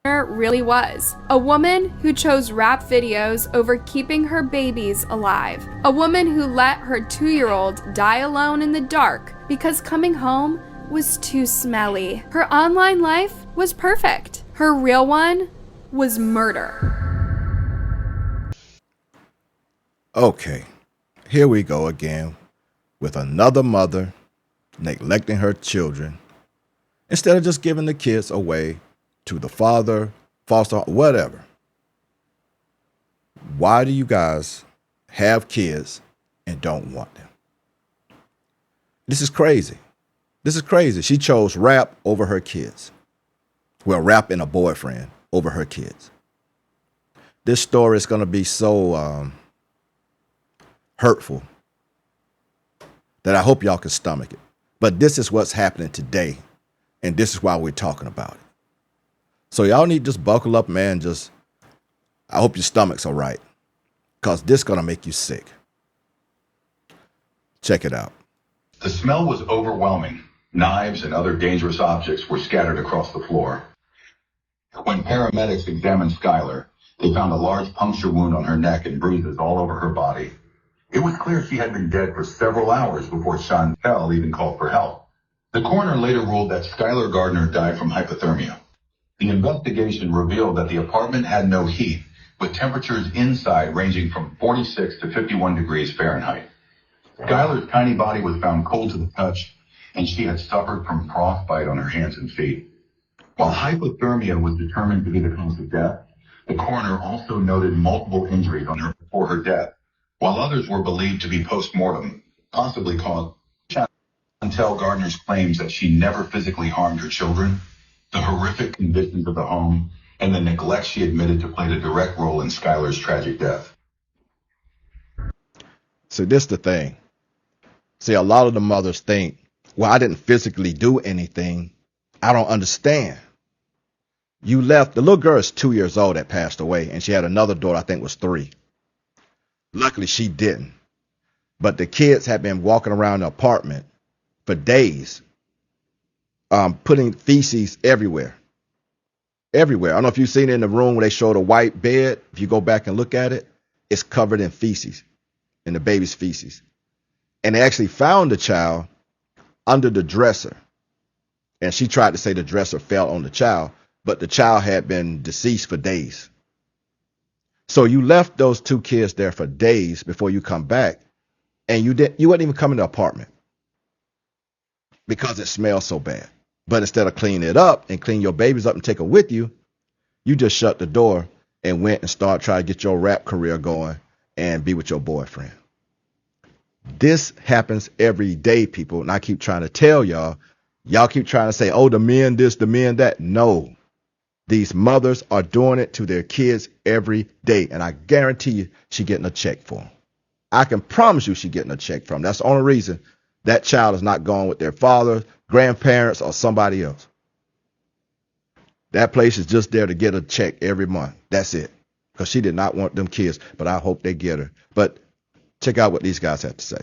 really was. A woman who chose rap videos over keeping her babies alive. A woman who let her 2-year-old die alone in the dark because coming home was too smelly. Her online life was perfect. Her real one was murder. Okay, here we go again with another mother neglecting her children instead of just giving the kids away to the father, foster, whatever. Why do you guys have kids and don't want them? This is crazy. This is crazy. She chose rap over her kids. Well, rap and a boyfriend over her kids. This story is going to be so hurtful that I hope y'all can stomach it. But this is what's happening today, and this is why we're talking about it. So y'all need to just buckle up, man. I hope your stomach's all right, because this is going to make you sick. Check it out. The smell was overwhelming. Knives and other dangerous objects were scattered across the floor. When paramedics examined Skylar, they found a large puncture wound on her neck and bruises all over her body. It was clear she had been dead for several hours before Chantel even called for help. The coroner later ruled that Skylar Gardner died from hypothermia. The investigation revealed that the apartment had no heat, with temperatures inside ranging from 46 to 51 degrees Fahrenheit. Skylar's tiny body was found cold to the touch, and she had suffered from frostbite on her hands and feet. While hypothermia was determined to be the cause of death, the coroner also noted multiple injuries on her before her death, while others were believed to be post-mortem, possibly caused. Chantel Gardner's claims that she never physically harmed her children, the horrific conditions of the home, and the neglect she admitted to played a direct role in Skylar's tragic death. So this is the thing. See, a lot of the mothers think, well, I didn't physically do anything. I don't understand. You left, the little girl is 2 years old that passed away, and she had another daughter, I think was 3. Luckily, she didn't. But the kids had been walking around the apartment for days, putting feces everywhere. Everywhere. I don't know if you've seen it in the room where they showed a white bed. If you go back and look at it, it's covered in feces, in the baby's feces. And they actually found the child under the dresser. And she tried to say the dresser fell on the child, but the child had been deceased for days. So you left those 2 kids there for days before you come back, and you wouldn't even come in the apartment because it smelled so bad. But instead of cleaning it up and clean your babies up and take them with you, you just shut the door and went and started trying to get your rap career going and be with your boyfriend. This happens every day, people. And I keep trying to tell y'all keep trying to say, oh, the men this, the men that. No, these mothers are doing it to their kids every day. And I guarantee you she's getting a check for them. I can promise you she's getting a check from them. That's the only reason that child is not gone with their father, grandparents, or somebody else. That place is just there to get a check every month. That's it. Because she did not want them kids, but I hope they get her. But check out what these guys have to say.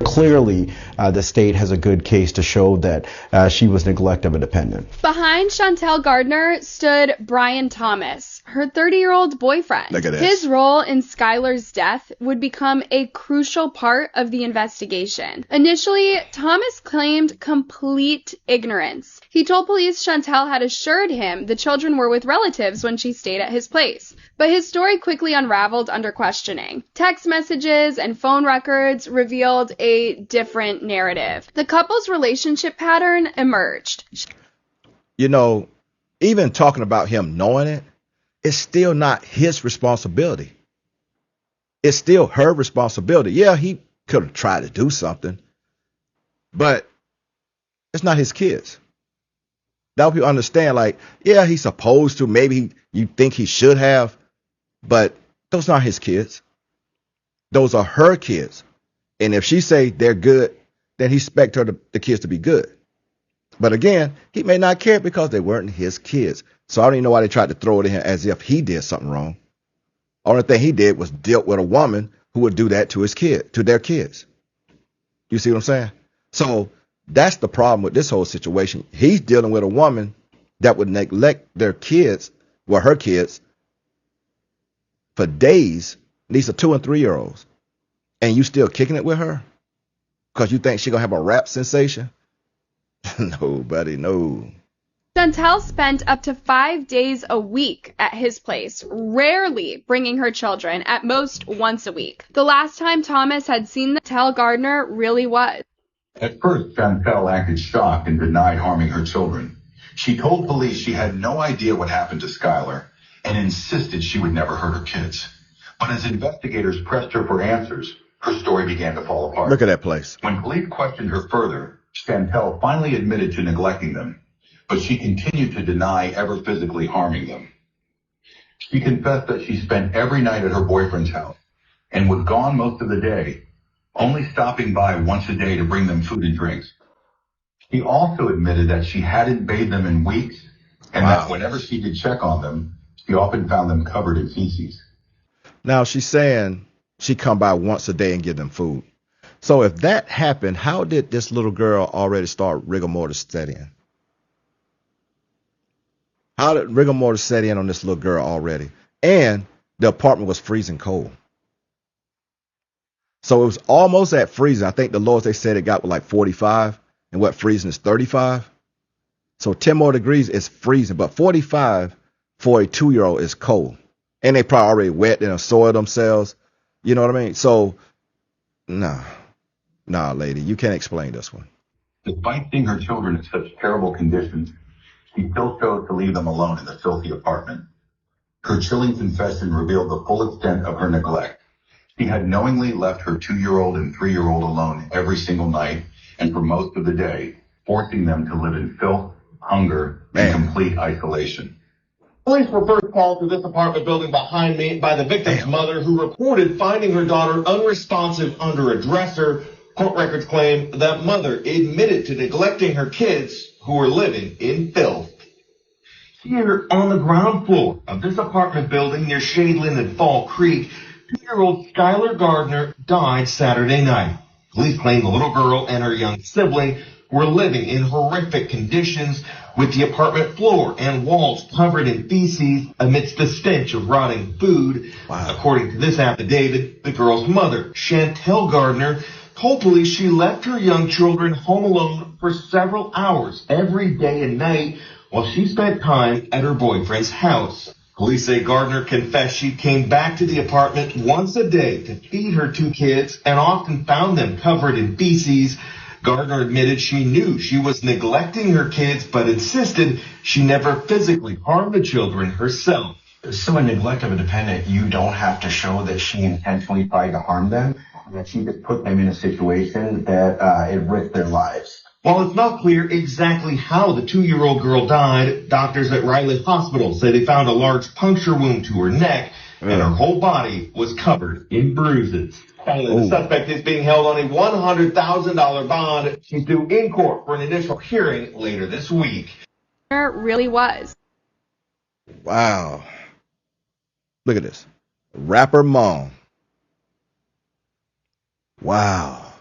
Clearly, the state has a good case to show that she was neglect of a dependent. Behind Chantel Gardner stood Brian Thomas, her 30-year-old boyfriend. Look at this. His role in Skylar's death would become a crucial part of the investigation. Initially, Thomas claimed complete ignorance. He told police Chantel had assured him the children were with relatives when she stayed at his place. But his story quickly unraveled under questioning. Text messages and phone records revealed a different narrative. The couple's relationship pattern emerged. You know, even talking about him knowing it, it's still not his responsibility. It's still her responsibility. Yeah, he could have tried to do something, but it's not his kids. That help you understand, like, yeah, he's supposed to, maybe you think he should have, but those aren't his kids. Those are her kids. And if she say they're good, then he expect the kids to be good. But again, he may not care because they weren't his kids. So I don't even know why they tried to throw it in as if he did something wrong. Only thing he did was deal with a woman who would do that to his kid, to their kids. You see what I'm saying? So that's the problem with this whole situation. He's dealing with a woman that would neglect their kids Well, her kids for days. These are 2 and 3-year-olds, and you still kicking it with her because you think she gonna have a rap sensation? No, buddy, no. Chantel spent up to 5 days a week at his place, rarely bringing her children, at most once a week. The last time Thomas had seen Chantel Gardner really was. At first, Chantel acted shocked and denied harming her children. She told police she had no idea what happened to Skylar and insisted she would never hurt her kids. But as investigators pressed her for answers, her story began to fall apart. Look at that place. When police questioned her further, Chantel finally admitted to neglecting them, but she continued to deny ever physically harming them. She confessed that she spent every night at her boyfriend's house and was gone most of the day, only stopping by once a day to bring them food and drinks. She also admitted that she hadn't bathed them in weeks and that whenever she did check on them, she often found them covered in feces. Now she's saying she come by once a day and give them food. So if that happened, how did this little girl already start rigor mortis set in? How did rigor mortis set in on this little girl already? And the apartment was freezing cold. So it was almost at freezing. I think the lowest they said it got was like 45, and what freezing is 35. So 10 more degrees is freezing, but 45 for a 2-year-old is cold. And they probably already wet and soiled themselves. You know what I mean? So, nah, lady, you can't explain this one. Despite seeing her children in such terrible conditions, she still chose to leave them alone in the filthy apartment. Her chilling confession revealed the full extent of her neglect. She had knowingly left her 2-year-old and 3-year-old alone every single night and for most of the day, forcing them to live in filth, hunger, and complete isolation. Police were first called to this apartment building behind me by the victim's mother, who reported finding her daughter unresponsive under a dresser. Court records claim that mother admitted to neglecting her kids who were living in filth. Here on the ground floor of this apartment building near Shadeland and Fall Creek, 2-year-old Skylar Gardner died Saturday night. Police claim the little girl and her young sibling were living in horrific conditions, with the apartment floor and walls covered in feces amidst the stench of rotting food. Wow. According to this affidavit, the girl's mother, Chantel Gardner, told police she left her young children home alone for several hours every day and night while she spent time at her boyfriend's house. Police say Gardner confessed she came back to the apartment once a day to feed her 2 kids and often found them covered in feces. Gardner admitted she knew she was neglecting her kids, but insisted she never physically harmed the children herself. So in neglect of a dependent, you don't have to show that she intentionally tried to harm them, that she just put them in a situation that it risked their lives. While it's not clear exactly how the 2-year-old girl died, doctors at Riley Hospital say they found a large puncture wound to her neck, and her whole body was covered in bruises. Finally, the suspect is being held on a $100,000 bond. She's due in court for an initial hearing later this week. There really was. Wow. Look at this. Rapper mom. Wow.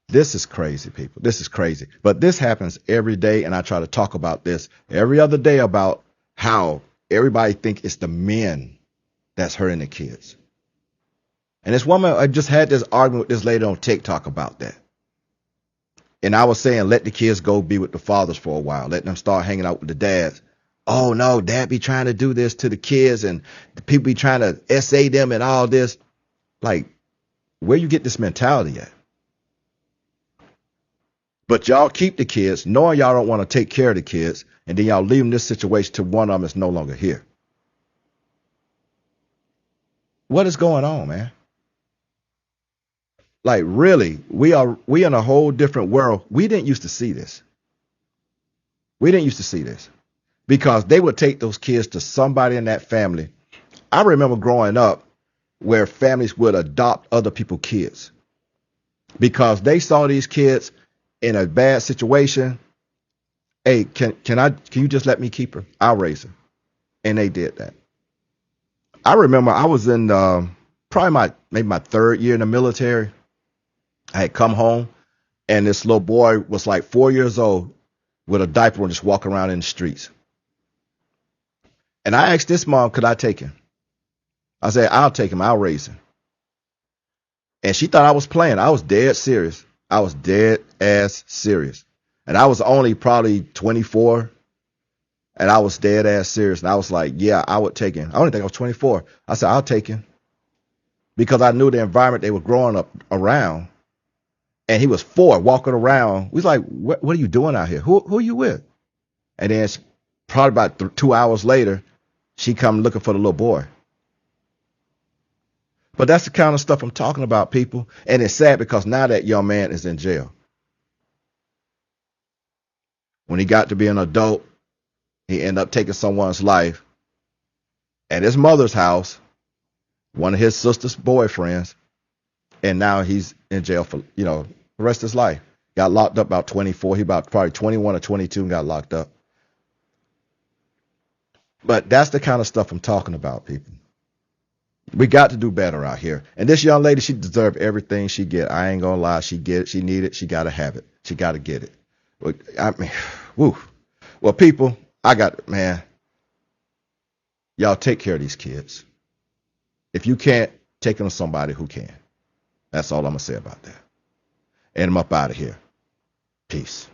This is crazy, people. This is crazy. But this happens every day, and I try to talk about this every other day about how everybody think it's the men that's hurting the kids. And this woman, I just had this argument with this lady on TikTok about that. And I was saying, let the kids go be with the fathers for a while. Let them start hanging out with the dads. Oh, no, dad be trying to do this to the kids, and the people be trying to essay them and all this. Like, where you get this mentality at? But y'all keep the kids, knowing y'all don't want to take care of the kids, and then y'all leave them in this situation till one of them is no longer here. What is going on, man? Like, really, we in a whole different world. We didn't used to see this. Because they would take those kids to somebody in that family. I remember growing up where families would adopt other people's kids because they saw these kids in a bad situation. Hey, can you just let me keep her? I'll raise her. And they did that. I remember I was in probably maybe my 3rd year in the military. I had come home, and this little boy was like 4 years old with a diaper and just walking around in the streets. And I asked this mom, could I take him? I said, I'll take him. I'll raise him. And she thought I was playing. I was dead serious. I was dead ass serious. And I was only probably 24. And I was dead ass serious. And I was like, yeah, I would take him. I only think I was 24. I said, I'll take him. Because I knew the environment they were growing up around. And he was 4 walking around. We was like, what are you doing out here? Who are you with? And then probably about 2 hours later, she come looking for the little boy. But that's the kind of stuff I'm talking about, people. And it's sad because now that young man is in jail. When he got to be an adult, he ended up taking someone's life at his mother's house, one of his sister's boyfriends, and now he's in jail for, the rest of his life. Got locked up about 24. He about probably 21 or 22 and got locked up. But that's the kind of stuff I'm talking about, people. We got to do better out here. And this young lady, she deserved everything she get. I ain't gonna lie. She get it. She need it. She got to have it. She got to get it. I mean, woo. Well, people, man, y'all take care of these kids. If you can't, take them to somebody who can. That's all I'm going to say about that. And I'm up out of here. Peace.